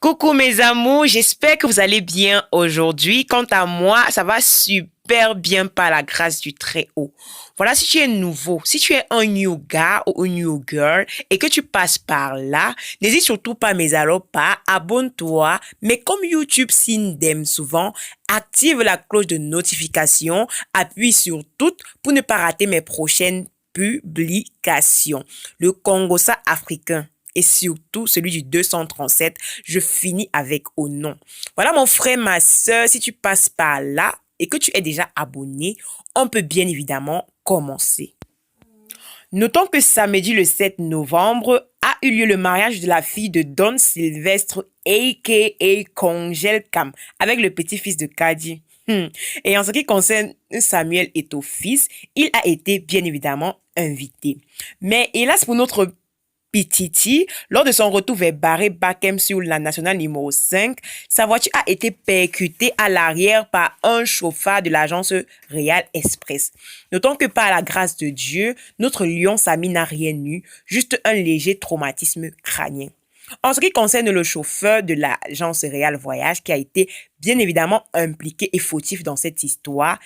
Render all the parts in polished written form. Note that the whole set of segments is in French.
Coucou mes amours, j'espère que vous allez bien aujourd'hui. Quant à moi, ça va super bien par la grâce du Très-Haut. Voilà, si tu es nouveau, si tu es un new gars ou une new girl et que tu passes par là, n'hésite surtout pas, mais alors pas, abonne-toi. Mais comme YouTube s'indemne souvent, active la cloche de notification, appuie sur toutes pour ne pas rater mes prochaines publications. Le Congo-ça africain et surtout celui du 237, je finis avec au nom. Voilà mon frère, ma soeur, si tu passes par là et que tu es déjà abonné, on peut bien évidemment commencer. Notons que samedi le 7 novembre a eu lieu le mariage de la fille de Don Sylvestre, a.k.a. Kongel Kam, avec le petit-fils de Kadi. Et en ce qui concerne Samuel Eto'o-Fils, il a été bien évidemment invité. Mais hélas pour notre Pititi, lors de son retour vers Barré-Bakem sur la nationale numéro 5, sa voiture a été percutée à l'arrière par un chauffeur de l'agence Real Express. Notons que par la grâce de Dieu, notre lion Samy n'a rien eu, juste un léger traumatisme crânien. En ce qui concerne le chauffeur de l'agence Real Voyage qui a été bien évidemment impliqué et fautif dans cette histoire,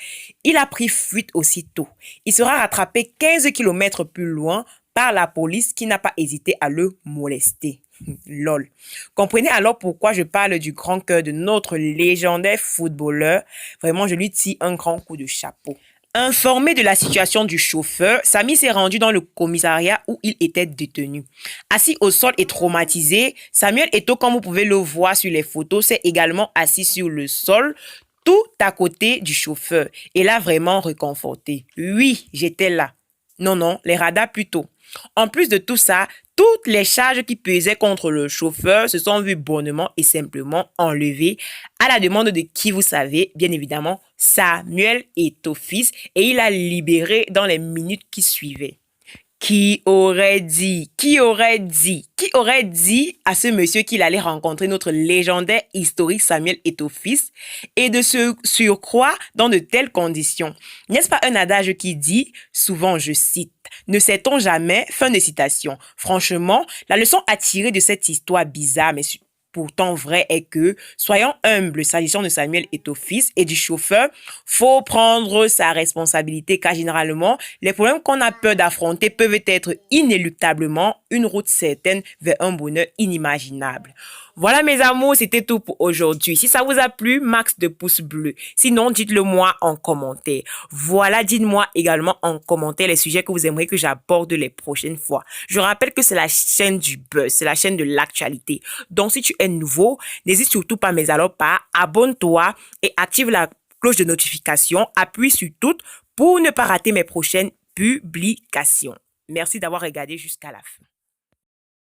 il a pris fuite aussitôt. Il sera rattrapé 15 km plus loin par la police qui n'a pas hésité à le molester. Lol. Comprenez alors pourquoi je parle du grand cœur de notre légendaire footballeur. Vraiment, je lui tire un grand coup de chapeau. Informé de la situation du chauffeur, Samy s'est rendu dans le commissariat où il était détenu. Assis au sol et traumatisé, Samuel Eto'o, comme vous pouvez le voir sur les photos, s'est également assis sur le sol, tout à côté du chauffeur, et l'a vraiment réconforté. Oui, j'étais là. Non, les radars plutôt. En plus de tout ça, toutes les charges qui pesaient contre le chauffeur se sont vues bonnement et simplement enlevées à la demande de qui vous savez, bien évidemment, Samuel Eto'o-Fils, et il a libéré dans les minutes qui suivaient. Qui aurait dit à ce monsieur qu'il allait rencontrer notre légendaire historique Samuel Eto'o-Fils et de se surcroît dans de telles conditions? N'est-ce pas un adage qui dit, souvent je cite, ne sait-on jamais, fin de citation. Franchement, la leçon à tirer de cette histoire bizarre mais pourtant vrai est que, soyons humbles s'agissant de Samuel Eto'o-Fils et du chauffeur, faut prendre sa responsabilité car généralement, les problèmes qu'on a peur d'affronter peuvent être inéluctablement une route certaine vers un bonheur inimaginable. Voilà mes amours, c'était tout pour aujourd'hui. Si ça vous a plu, max de pouces bleus. Sinon, dites-le moi en commentaire. Voilà, dites-moi également en commentaire les sujets que vous aimeriez que j'aborde les prochaines fois. Je rappelle que c'est la chaîne du buzz, c'est la chaîne de l'actualité. Donc, si tu es nouveau, n'hésite surtout pas, mais alors pas, abonne-toi et active la cloche de notification, appuie sur toutes pour ne pas rater mes prochaines publications. Merci d'avoir regardé jusqu'à la fin.